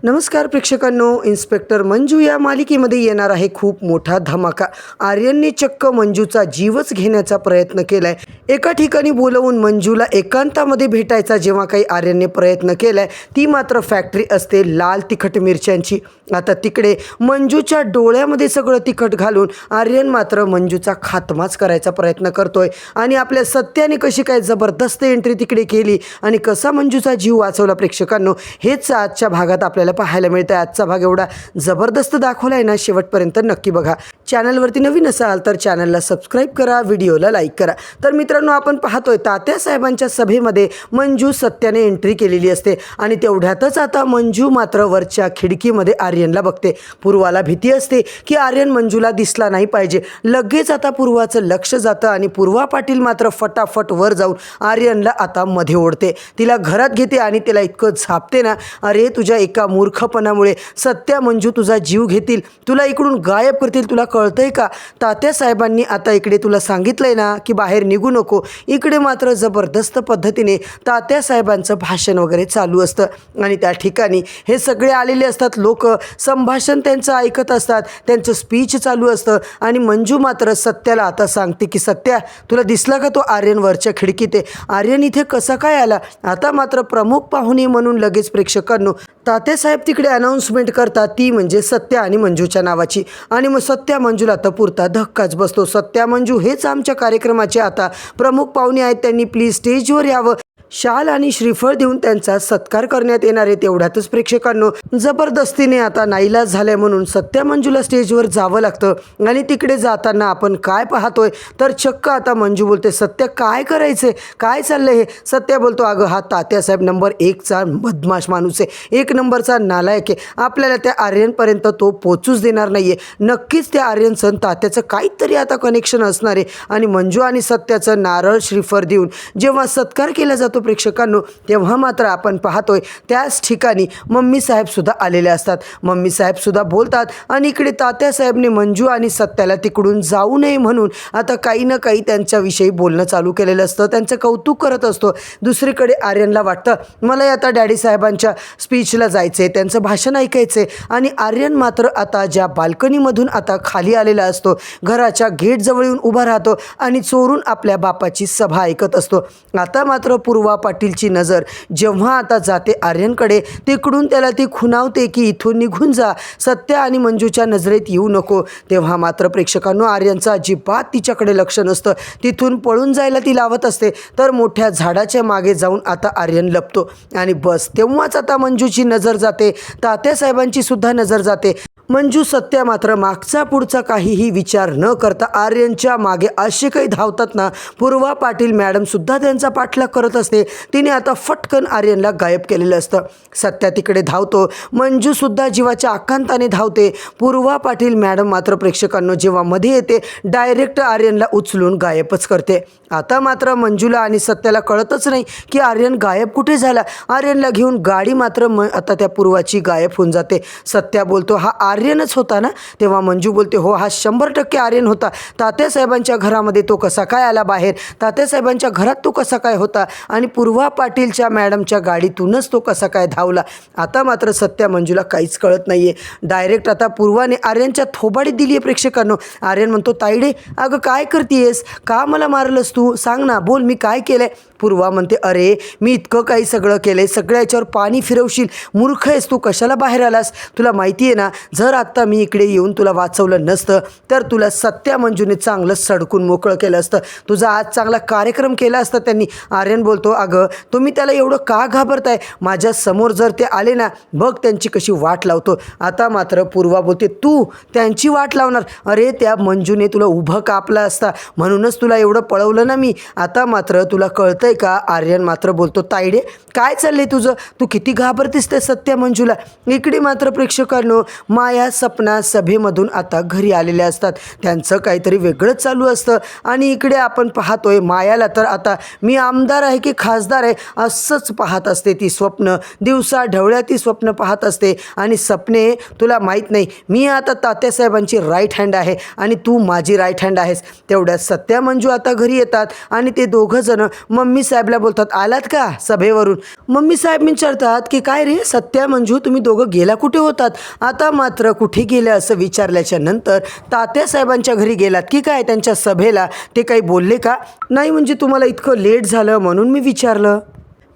नमस्कार प्रेक्षकांनो, इन्स्पेक्टर मंजू या मालिकेमध्ये येणार आहे खूप मोठा धमाका. आर्यनने चक्क मंजूचा जीवच घेण्याचा प्रयत्न केलाय. एका ठिकाणी बोलवून मंजूला एकांतामध्ये भेटायचा जेव्हा काही आर्यनने प्रयत्न केलाय, ती मात्र फॅक्टरी असते लाल तिखट मिरच्यांची. आता तिकडे मंजूच्या डोळ्यामध्ये सगळं तिखट घालून आर्यन मात्र मंजूचा खात्माच करायचा प्रयत्न करतोय. आणि आपल्या सत्याने कशी काय जबरदस्त एंट्री तिकडे केली आणि कसा मंजूचा जीव वाचवला प्रेक्षकांनो, हेच आजच्या भागात आपल्याला पाहायला मिळतं. आजचा भाग एवढा जबरदस्त दाखवला आहे ना, शेवटपर्यंत नक्की बघा. चॅनलवरती नवीन असाल तर चॅनलला सबस्क्राईब करा, व्हिडिओला लाईक करा. तर मित्रांनो, आपण पाहतोय तात्यासाहेबांच्या सभेमध्ये मंजू सत्याने एंट्री केलेली असते आणि तेवढ्यातच आता मंजू मात्र वरच्या खिडकीमध्ये आर्यनला बघते. पूर्वाला भीती असते की आर्यन मंजूला दिसला नाही पाहिजे. लगेच आता पूर्वाचं लक्ष जातं आणि पूर्वा पाटील मात्र फटाफट वर जाऊन आर्यनला आता मध्ये ओढते. तिला घरात घेते आणि तिला इतकं झापते ना, अरे तुझ्या एका मूर्खपणामुळे सत्या मंजू तुझा जीव घेतील, तुला इकडून गायब करतील. तुला कळतंय का? तात्यासाहेबांनी आता इकडे तुला सांगितलंय ना की बाहेर निघू नको. इकडे मात्र जबरदस्त पद्धतीने तात्यासाहेबांचं भाषण वगैरे चालू असतं आणि त्या ठिकाणी हे सगळे आलेले असतात. लोक संभाषण त्यांचं ऐकत असतात, त्यांचं स्पीच चालू असतं आणि मंजू मात्र सत्याला आता सांगते की सत्या, तुला दिसला का तो आर्यन वरच्या खिडकीत आहे? आर्यन इथे कसा काय आला? आता मात्र प्रमुख पाहुणे म्हणून लगेच प्रेक्षकांनो तात्यासाहेब तिकडे अनाऊन्समेंट करतात, ती म्हणजे सत्या आणि मंजूच्या नावाची. आणि मग सत्या मंजूला तर पुरता धक्काच बसतो. सत्या मंजू हेच आमच्या कार्यक्रमाचे आता प्रमुख पाहुणे आहेत, त्यांनी प्लीज स्टेजवर यावं. शाल आणि श्रीफळ देऊन त्यांचा सत्कार करण्यात येणार आहे. तेवढ्यातच प्रेक्षकांनो जबरदस्तीने आता नाईलाज झालाय म्हणून सत्या मंजूला स्टेजवर जावं लागतं आणि तिकडे जाताना आपण काय पाहतोय तर चक्क आता मंजू बोलते, सत्या काय करायचंय, काय चाललंय हे? सत्या बोलतो, अगं हा तात्यासाहेब नंबर 1चा बदमाश माणूस आहे, 1 नंबरचा नालायक आहे. आपल्याला त्या आर्यनपर्यंत तो पोचूच देणार नाहीये. नक्कीच त्या आर्यनचं तात्याचं काहीतरी आता कनेक्शन असणार आहे. आणि मंजू आणि सत्याचं नारळ श्रीफळ देऊन जेव्हा सत्कार केला जातो प्रेक्षकांनो, तेव्हा मात्र आपण पाहतोय त्याच ठिकाणी मम्मी साहेब सुद्धा आलेले असतात. मम्मी साहेब सुद्धा बोलतात आणि इकडे तात्यासाहेबने मंजू आणि सत्याला तिकडून जाऊ नये म्हणून आता काही ना काही त्यांच्याविषयी बोलणं चालू केलेलं असतं, त्यांचं कौतुक करत असतो. दुसरीकडे आर्यनला वाटतं मला आता डॅडी साहेबांच्या स्पीचला जायचं आहे, त्यांचं भाषण ऐकायचं आहे. आणि आर्यन मात्र आता ज्या बाल्कनीमधून आता खाली आलेला असतो, घराच्या गेटजवळ येऊन उभा राहतो आणि चोरून आपल्या बापाची सभा ऐकत असतो. आता मात्र पूर्वा पाटीलची नजर जेव्हा आता जाते आर्यनकडे, तिकडून त्याला ती खुणावते की इथून निघून जा, सत्या आणि मंजूच्या नजरेत येऊ नको. तेव्हा मात्र प्रेक्षकांनो आर्यनचं अजिबात तिच्याकडे लक्ष नसतं. तिथून पळून जायला ती लावत असते तर मोठ्या झाडाच्या मागे जाऊन आता आर्यन लपतो आणि बस तेव्हाच आता मंजूची नजर जाते, तात्यासाहेबांची सुद्धा नजर जाते. मंजू सत्या मात्र मागचा पुढचा काहीही विचार न करता आर्यनच्या मागे असे काही धावतात ना, पूर्वा पाटील मॅडम सुद्धा त्यांचा पाठलाग करत असते. तिने आता फटकन आर्यनला गायब केलेलं असतं. सत्या तिकडे धावतो, मंजू सुद्धा जीवाच्या आकांताने धावते. पूर्वा पाटील मॅडम मात्र प्रेक्षकांनो जेव्हा मध्ये येते डायरेक्ट आर्यनला उचलून गायबच करते. आता मात्र मंजूला आणि सत्याला कळतच नाही की आर्यन गायब कुठे झाला. आर्यनला घेऊन गाडी मात्र आता त्या पूर्वाची गायब होऊन जाते. सत्या बोलतो, हा आर्यनच होता ना? तेव्हा मंजू बोलते, हो हा 100% आर्यन होता. तात्यासाहेबांच्या घरामध्ये तो कसा काय आला बाहेर? तात्यासाहेबांच्या घरात तो कसा काय होता? आणि पूर्वा पाटीलच्या मॅडमच्या गाडीतूनच तो कसा काय धावला? आता मात्र सत्या मंजूला काहीच कळत नाहीये. डायरेक्ट आता पूर्वाने आर्यनच्या थोबाडीत दिली आहे प्रेक्षकांनो. आर्यन म्हणतो, ताईडे अगं काय करतेयस? का मला मारलंस तू? सांग ना, बोल मी काय केलंय? पूर्वा म्हणते, अरे मी इतकं काही सगळं केलंय, सगळ्या याच्यावर पाणी फिरवशील, मूर्ख आहेस तू, कशाला बाहेर आलास? तुला माहिती आहे ना, जर आत्ता मी इकडे येऊन तुला वाचवलं नसतं तर तुला सत्या मंजूने चांगलं सडकून मोकळं केलं असतं, तुझा आज चांगला कार्यक्रम केला असता त्यांनी. आर्यन बोलतो, अगं तुम्ही त्याला एवढं का घाबरताय? माझ्या समोर जर ते आले ना, बघ त्यांची कशी वाट लावतो. आता मात्र पूर्वा बोलते, तू त्यांची वाट लावणार? अरे त्या मंजूने तुला उभं कापला असता म्हणूनच तुला एवढं पळवलं ना मी. आता मात्र तुला कळतंय का? आर्यन मात्र बोलतो, ताईडे काय चाललंय तुझं? तू किती घाबरतेस त्या सत्या मंजूला? इकडे मात्र प्रेक्षकांनो माया सपना सभेमधून आता घरी आलेल्या असतात. त्यांचं काहीतरी वेगळंच चालू असतं आणि इकडे आपण पाहतोय मायाला तर आता मी आमदार आहे की खासदार आहे असंच पाहत असते. ती स्वप्न दिवसा ढवळ्या ती स्वप्न पाहत असते. आणि सपने तुला माहीत नाही, मी आता तात्यासाहेबांची राईट हँड आहे आणि तू माझी राईट हँड आहेस. तेवढ्यात सत्या मंजू आता घरी येतात आणि ते दोघं जण मम्मी मम्मी साहेबला बोलतात, आलात का सभेवरून? मम्मी साहेब विचारतात की काय रे सत्या मंजू, तुम्ही दोघं गेला कुठे होतात? आता मात्र कुठे गेल्या असं विचारल्याच्या नंतर तात्यासाहेबांच्या घरी गेलात की काय त्यांच्या सभेला? ते काही बोलले का? नाही म्हणजे तुम्हाला इतकं लेट झालं म्हणून मी विचारलं.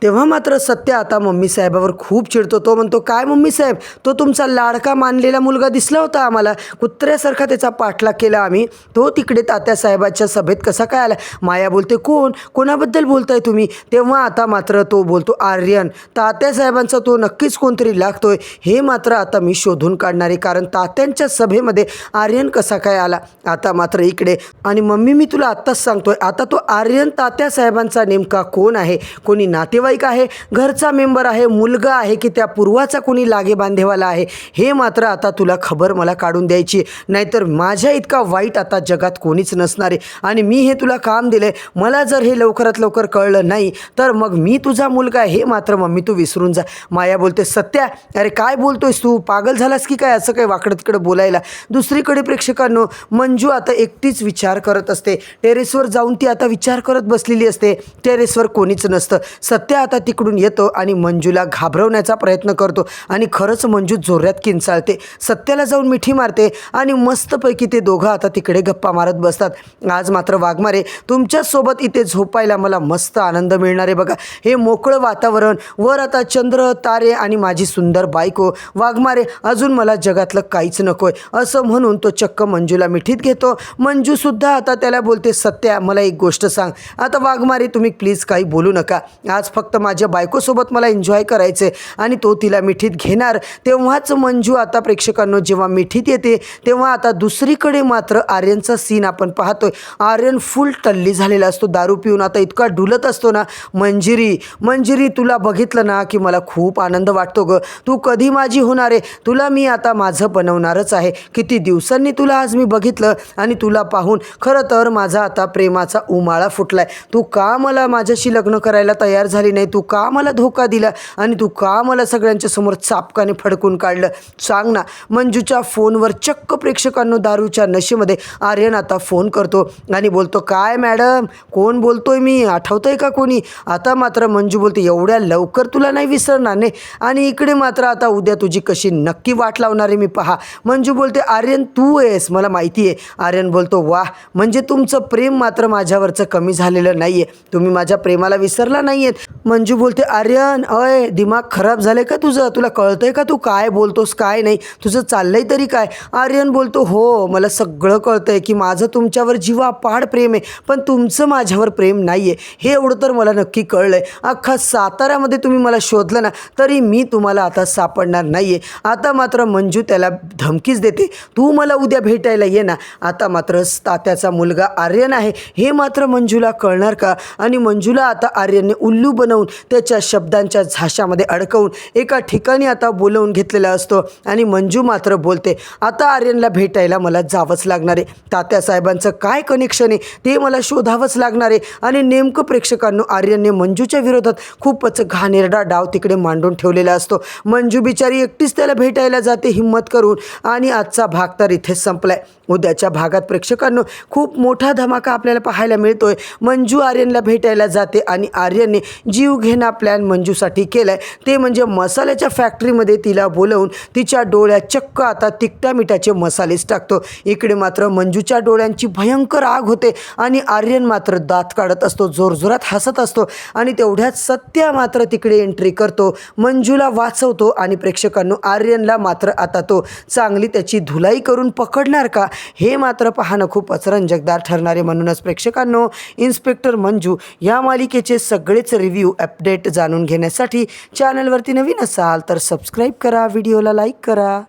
तेव्हा मात्र सत्या आता मम्मी साहेबावर खूप चिडतो. तो म्हणतो, काय मम्मी साहेब, तो तुमचा लाडका मानलेला मुलगा दिसला होता आम्हाला, कुत्र्यासारखा त्याचा पाठलाग केला आम्ही, तो तिकडे तात्यासाहेबाच्या सभेत कसा काय आला? माया बोलते, कोणाबद्दल बोलताय तुम्ही? तेव्हा आता मात्र तो बोलतो, आर्यन. तात्यासाहेबांचा तो नक्कीच कोणतरी लागतोय, हे मात्र आता मी शोधून काढणार आहे, कारण तात्यांच्या सभेमध्ये आर्यन कसा काय आला? आता मात्र इकडे आणि मम्मी मी तुला आत्ताच सांगतोय, आता तो आर्यन तात्यासाहेबांचा नेमका कोण आहे? कोणी नातेवाईक आहे, घरचा मेंबर आहे, मुलगा आहे, की त्या पूर्वाचा कोणी लागे बांधेवाला आहे? हे मात्र आता तुला खबर मला काढून द्यायची, नाहीतर माझ्या इतका वाईट आता जगात कोणीच नसणार आहे. आणि मी हे तुला काम दिलंय, मला जर हे लवकरात लवकर कळलं नाही तर मग मी तुझा मुलगा हे मात्र मम्मी तू विसरून जा. माया बोलते, सत्या अरे काय बोलतोयस तू? पागल झालास की काय असं काय वाकडं तिकडं बोलायला? दुसरीकडे प्रेक्षकांनो, मंजू आता एकटीच विचार करत असते. टेरेसवर जाऊन ती आता विचार करत बसलेली असते. टेरेसवर कोणीच नसतं. सत्या आता तिकडून येतो आणि मंजूला घाबरवण्याचा प्रयत्न करतो आणि खरंच मंजू जोरात किंचाळते. सत्याला जाऊन मिठी मारते आणि मस्तपैकी ते दोघं आता तिकडे गप्पा मारत बसतात. आज मात्र वाघमारे तुमच्यासोबत इथे झोपायला मला मस्त आनंद मिळणार आहे बघा. हे मोकळं वातावरण, वर आता चंद्र, तारे आणि माझी सुंदर बायको. वाघमारे अजून मला जगातलं काहीच नकोय असं म्हणून तो चक्क मंजूला मिठीत घेतो. मंजूसुद्धा आता त्याला बोलते, सत्या मला एक गोष्ट सांग. आता वाघमारे तुम्ही प्लीज काही बोलू नका, आज फक्त माझ्या बायकोसोबत मला एन्जॉय करायचे. आणि तो तिला मिठीत घेणार. तेव्हाच मंजू आता प्रेक्षकांनो जेव्हा मिठीत येते तेव्हा आता दुसरीकडे मात्र आर्यनचा सीन आपण पाहतोय. आर्यन फुल टल्ली झालेला असतो, दारू पिऊन आता इतका डुलत असतो ना. मंजिरी तुला बघितलं ना की मला खूप आनंद वाटतो ग. तू कधी माझी होणार आहे? तुला मी आता माझं बनवणारच आहे. किती दिवसांनी तुला आज मी बघितलं आणि तुला पाहून खरं तर माझा आता प्रेमाचा उमाळा फुटलाय. तू का मला माझ्याशी लग्न करायला तयार झाली नाही? तू का मला धोका दिला आणि तू का मला सगळ्यांच्या समोर चापकाने फडकून काढलं? सांग ना. मंजूच्या फोनवर चक्क प्रेक्षकांनो दारूच्या नशेमध्ये आर्यन आता फोन करतो आणि बोलतो, काय मॅडम, कोण बोलतोय मी? आठवतंय का कोणी? आता मात्र मंजू बोलते, एवढ्या लवकर तुला नाही विसरणार नाही. आणि इकडे मात्र आता उद्या तुझी कशी नक्की वाट लावणार आहे मी पहा. मंजू बोलते, आर्यन तू आहेस मला माहिती आहे. आर्यन बोलतो, वाह, म्हणजे तुमचं प्रेम मात्र माझ्यावरचं कमी झालेलं नाही आहे, तुम्ही माझ्या प्रेमाला विसरला नाही आहेत. मंजू बोलते, आर्यन अय दिमाग खराब झालं का तुझं? तुला कळतंय का तू काय बोलतोस काय नाही? तुझं चाललंय तरी काय? आर्यन बोलतो, हो मला सगळं कळतंय की माझं तुमच्यावर जीवापाड प्रेम आहे, पण तुमचं माझ्यावर प्रेम नाही आहे हे एवढं तर मला नक्की कळलं आहे. अख्खा साताऱ्यामध्ये तुम्ही मला शोधलं ना तरी मी तुम्हाला आता सापडणार नाही आहे. आता मात्र मंजू त्याला धमकीच देते, तू मला उद्या भेटायला ये ना. आता मात्र तात्याचा मुलगा आर्यन आहे हे मात्र मंजूला कळणार का? आणि मंजूला आता आर्यनने उल्लू बनवून त्याच्या शब्दांच्या झाशामध्ये अडकवून एका ठिकाणी आता बोलवून घेतलेला असतो. आणि मंजू मात्र बोलते, आता आर्यनला भेटायला मला जावंच लागणार आहे. तात्यासाहेबांचं काय कनेक्शन आहे ते मला शोधावंच लागणार आहे. आणि नेमकं प्रेक्षकांनो आर्यनने मंजूच्या विरोधात खूपच घाणेरडा डाव तिकडे मांडून ठेवलेला असतो. मंजू बिचारी एकटीच त्याला भेटायला जाते हिम्मत करून. आणि आजचा भाग तर इथेच संपलाय. उद्याच्या भागात प्रेक्षकांनो खूप मोठा धमाका आपल्याला पाहायला मिळतोय. मंजू आर्यनला भेटायला जाते आणि आर्यनने जीव घेणा प्लॅन मंजूसाठी केलाय. ते म्हणजे मसाल्याच्या फॅक्टरीमध्ये तिला बोलवून तिच्या डोळ्यात चक्क आता तिखटा मिठाचे मसालेच टाकतो. इकडे मात्र मंजूच्या डोळ्यांची भयंकर आग होते आणि आर्यन मात्र दात काढत असतो, जोरजोरात हसत असतो. आणि तेवढ्यात सत्या मात्र तिकडे एंट्री करतो, मंजूला वाचवतो. आणि प्रेक्षकांनो आर्यनला मात्र आता तो चांगली त्याची धुलाई करून पकडणार का हे मात्र पाहणं खूपच रंजकदार ठरणार आहे. म्हणूनच प्रेक्षकांनो इन्स्पेक्टर मंजू या मालिकेचे सगळेच रिव्ह्यू अपडेट जाणून घेण्यासाठी चॅनलवरती नवीन असाल तर सबस्क्राईब करा, व्हिडिओला लाईक करा.